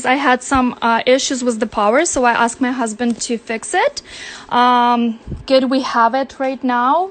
because I had some issues with the power, so I asked my husband to fix it. Good, we have it right now.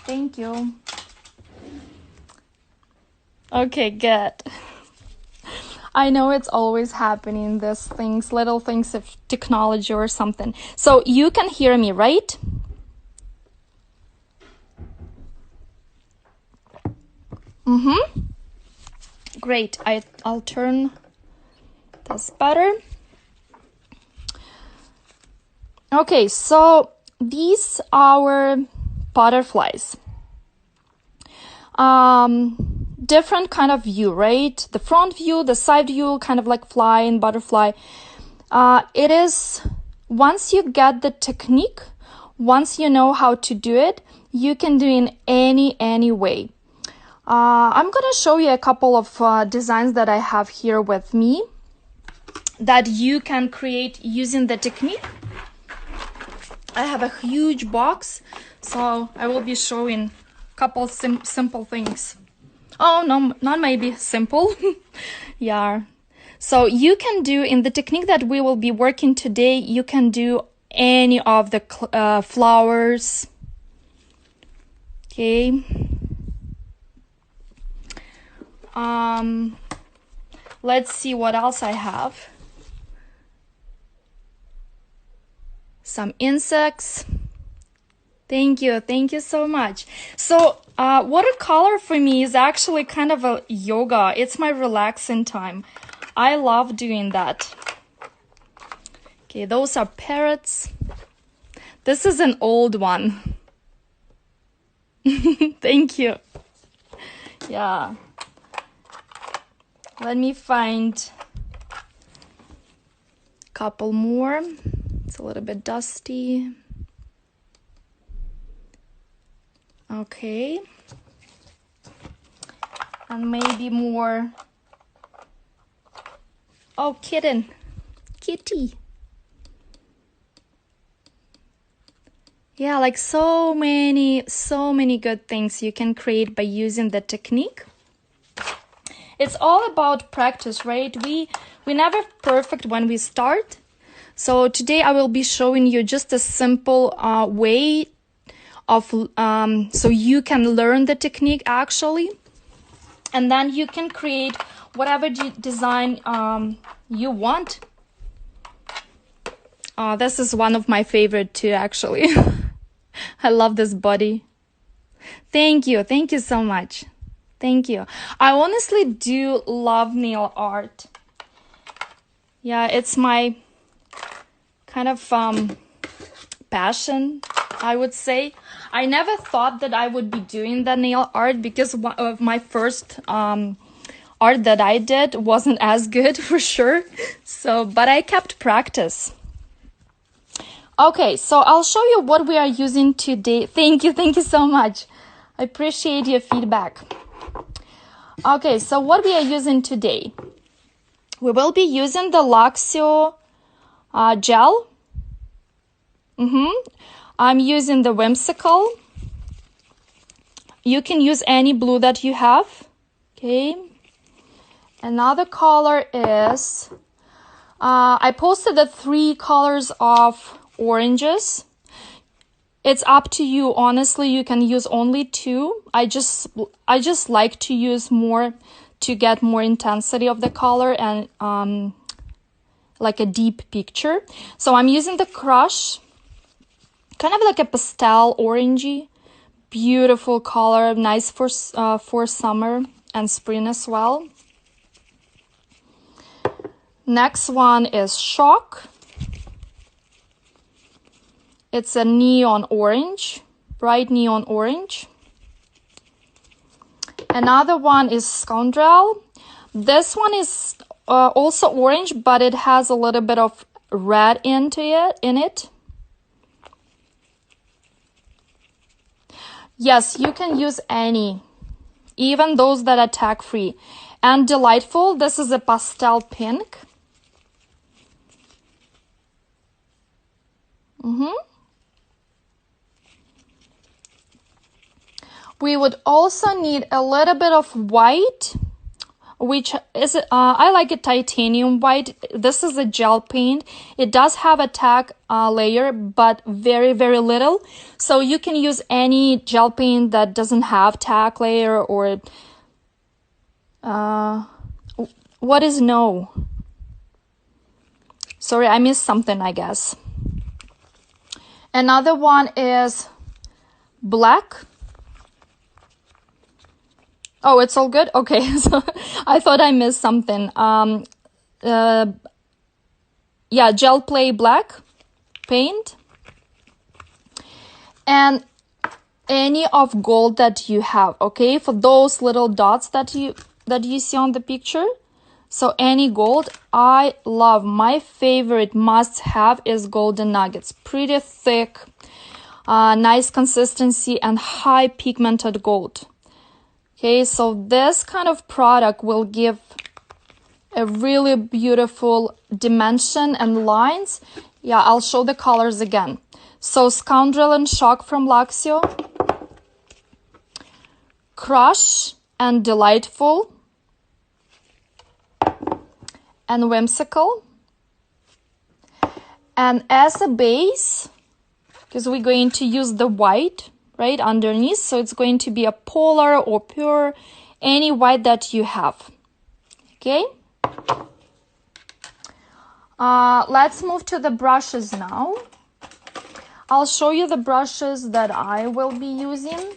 Thank you. Okay, good. I know it's always happening, these things, little things of technology or something. So you can hear me, right? Great. I'll turn this better. Okay, so these are butterflies. Different kind of view, right? The front view, the side view, kind of like fly and butterfly. It is, once you get the technique, once you know how to do it, you can do in any way. I'm gonna show you a couple of designs that I have here with me that you can create using the technique. I have a huge box, so I will be showing a couple simple things. Oh, no, not maybe simple. Yeah. So you can do, in the technique that we will be working today, you can do any of the flowers. Okay. Let's see what else I have. Some insects. Thank you so much. So watercolor for me is actually kind of a yoga. It's my relaxing time. I love doing that. Okay, those are parrots. This is an old one. Thank you. Yeah. Let me find a couple more. It's a little bit dusty. Okay. And maybe more. Oh, kitty. Yeah, like so many good things you can create by using the technique. It's all about practice, right? We're never perfect when we start. So today I will be showing you just a simple way of so you can learn the technique actually, and then you can create whatever design you want. This is one of my favorite too, actually. I love this body. Thank you so much. Thank you. I honestly do love nail art. Yeah, it's my kind of passion, I would say. I never thought that I would be doing the nail art because of my first art that I did wasn't as good for sure. So, but I kept practice. Okay, so I'll show you what we are using today. Thank you so much. I appreciate your feedback. Okay, so what we are using today. We will be using the Luxio gel. I'm using the Whimsical. You can use any blue that you have. Okay. Another color is, I posted the 3 colors of oranges. It's up to you. Honestly, you can use only 2. I just like to use more to get more intensity of the color and like a deep picture. So I'm using the Crush, kind of like a pastel orangey, beautiful color, nice for summer and spring as well. Next one is Shock. It's a neon orange, bright neon orange. Another one is Scoundrel. This one is also orange, but it has a little bit of red in it. Yes, you can use any, even those that are tag-free. And Delightful, this is a pastel pink. We would also need a little bit of white, which is, I like it titanium white. This is a gel paint. It does have a tack layer, but very, very little. So you can use any gel paint that doesn't have tack layer or, what is no? Sorry, I missed something, I guess. Another one is black. Oh, it's all good? Okay, so I thought I missed something. Yeah, gel play black paint. And any of gold that you have, okay? For those little dots that you see on the picture. So any gold, I love. My favorite must have is golden nuggets. Pretty thick, nice consistency, and high pigmented gold. Okay, so this kind of product will give a really beautiful dimension and lines. Yeah, I'll show the colors again. So Scoundrel and Shock from Luxio, Crush and Delightful, and Whimsical. And as a base, because we're going to use the white right underneath, so it's going to be a polar or pure, any white that you have. Okay, let's move to the brushes now. I'll show you the brushes that I will be using,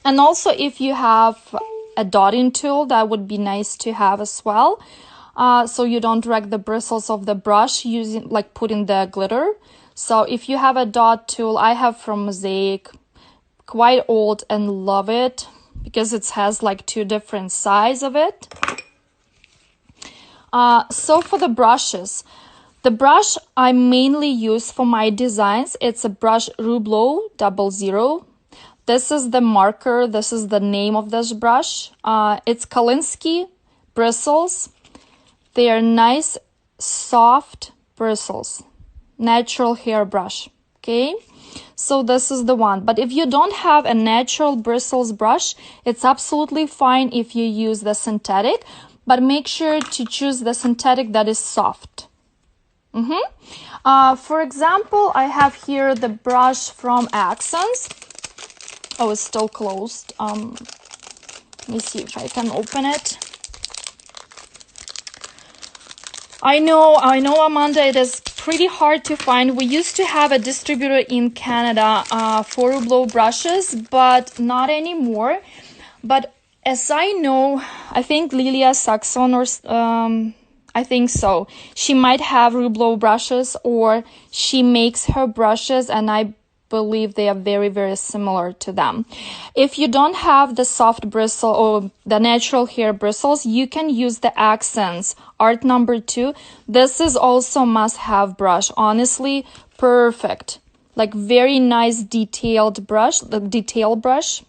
and also if you have a dotting tool, that would be nice to have as well, so you don't drag the bristles of the brush using, like, putting the glitter. So if you have a dot tool, I have from Mosaic, quite old and love it because it has like two different sides of it. So for the brushes, the brush I mainly use for my designs, it's a brush Rublo 00. This is the marker, this is the name of this brush. It's Kolinsky bristles. They are nice, soft bristles. Natural hair brush. Okay, so this is the one. But if you don't have a natural bristles brush, it's absolutely fine if you use the synthetic, but make sure to choose the synthetic that is soft. For example, I have here the brush from Accents. Oh, it's still closed. Let me see if I can open it. I know, Amanda, it is pretty hard to find. We used to have a distributor in Canada for Rublo brushes, but not anymore. But as I know, I think Lilia Saxon, or I think so, she might have Rublo brushes, or she makes her brushes, and I believe they are very, very similar to them. If you don't have the soft bristle or the natural hair bristles, you can use the Accents Art number 2. This is also must-have brush. Honestly, perfect. Like very nice detailed brush, the detail brush.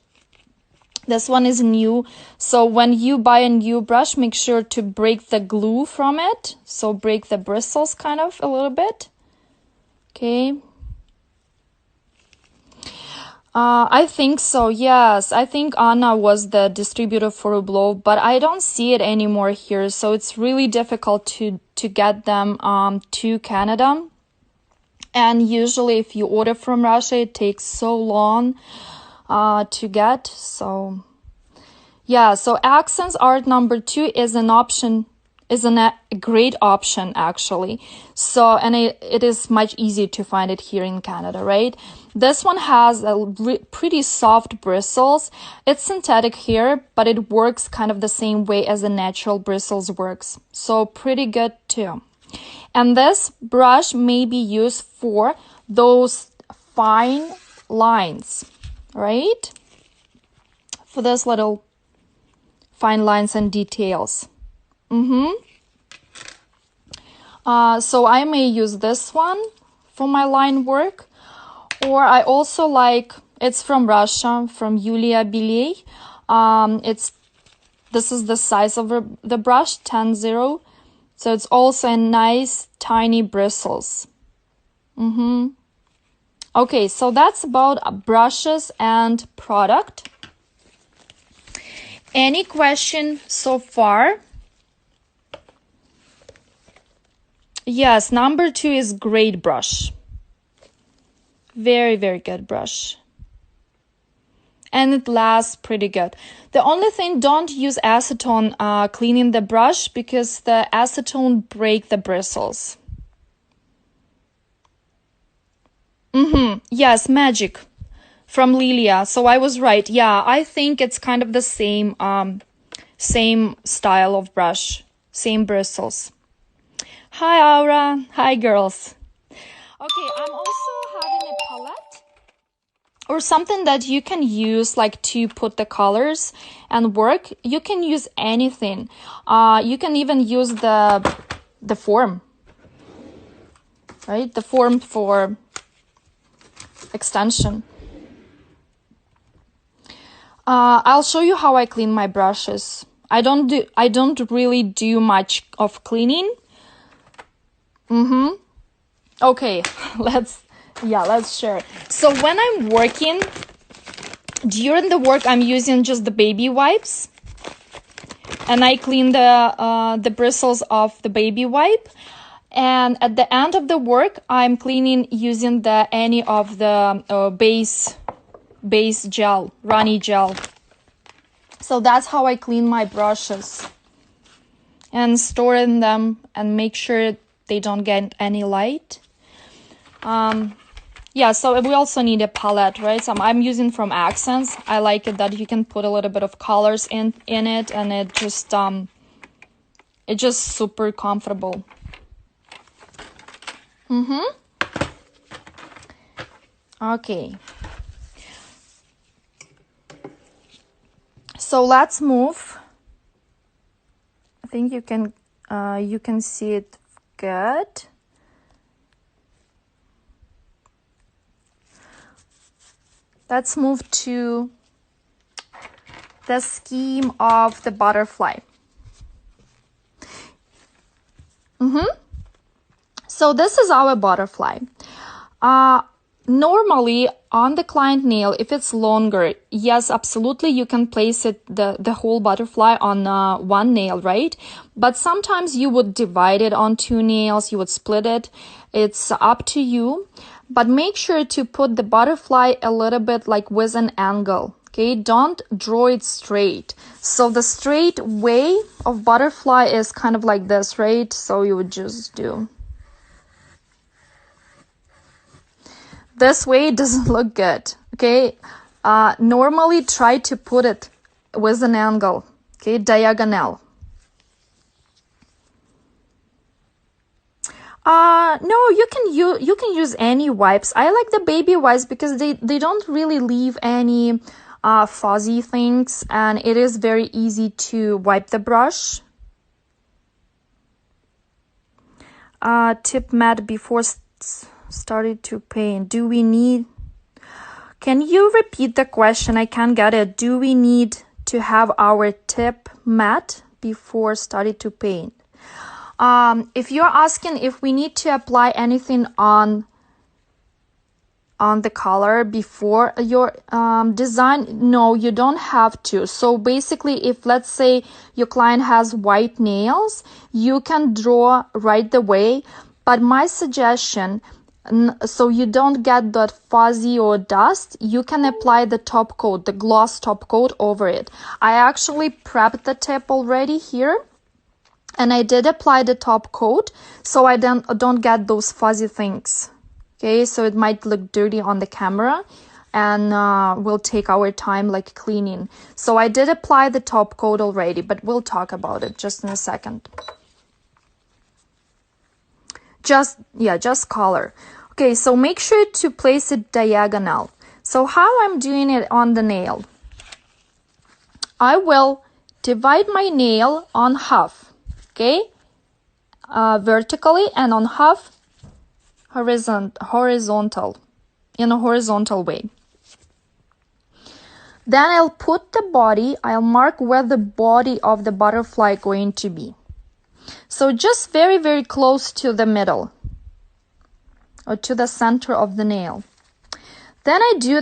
This one is new. So when you buy a new brush, make sure to break the glue from it. So break the bristles kind of a little bit. Okay. I think so, yes. I think Anna was the distributor for Rublo, but I don't see it anymore here, so it's really difficult to get them to Canada. And usually if you order from Russia, it takes so long to get. So yeah, so Accents Art number 2 is an option, is a great option actually. So, and it is much easier to find it here in Canada, right? This one has pretty soft bristles. It's synthetic hair, but it works kind of the same way as the natural bristles works. So pretty good too. And this brush may be used for those fine lines, right? For those little fine lines and details. So I may use this one for my line work. Or I also like, it's from Russia, from Yulia Beley. This is the size of the brush, 10-0. So it's also a nice tiny bristles. Okay, so that's about brushes and product. Any question so far? Yes, number 2 is great brush. Very, very good brush. And it lasts pretty good. The only thing, don't use acetone cleaning the brush, because the acetone break the bristles. Yes, Magic from Lilia. So I was right. Yeah, I think it's kind of the same same style of brush, same bristles. Hi, Aura. Hi, girls. Okay, I'm also having a palette or something that you can use like to put the colors and work. You can use anything. You can even use the form, right? The form for extension. I'll show you how I clean my brushes. I don't really do much of cleaning. Okay, let's share. So when I'm working, during the work, I'm using just the baby wipes, and I clean the bristles of the baby wipe. And at the end of the work, I'm cleaning using any of the base gel, runny gel. So that's how I clean my brushes, and storing them and make sure they don't get any light. Yeah, so we also need a palette, right? So I'm using from Accents. I like it that you can put a little bit of colors in it, and it's just super comfortable. Okay. So let's move. I think you can see it good. Let's move to the scheme of the butterfly. So this is our butterfly. Normally on the client nail, if it's longer, yes, absolutely, you can place it the whole butterfly on one nail, right? But sometimes you would divide it on 2 nails, you would split it. It's up to you. But make sure to put the butterfly a little bit like with an angle, okay? Don't draw it straight. So the straight way of butterfly is kind of like this, right? So you would just do. This way it doesn't look good, okay? Normally try to put it with an angle, okay? Diagonal. No, you can use any wipes. I like the baby wipes because they don't really leave any fuzzy things, and it is very easy to wipe the brush. Tip matte before started to paint. Do we need... Can you repeat the question? I can't get it. Do we need to have our tip matte before started to paint? If you're asking if we need to apply anything on the color before your design, no, you don't have to. So basically, if let's say your client has white nails, you can draw right away. But my suggestion, so you don't get that fuzzy or dust, you can apply the top coat, the gloss top coat over it. I actually prepped the tip already here, and I did apply the top coat, so I don't get those fuzzy things. Okay, so it might look dirty on the camera, and we'll take our time like cleaning. So I did apply the top coat already, but we'll talk about it just in a second. Just color. Okay, so make sure to place it diagonal. So how I'm doing it on the nail, I will divide my nail on half, okay, vertically, and on half horizontal, in a horizontal way. Then I'll put the body, I'll mark where the body of the butterfly going to be. So just very, very close to the middle, or to the center of the nail. Then I do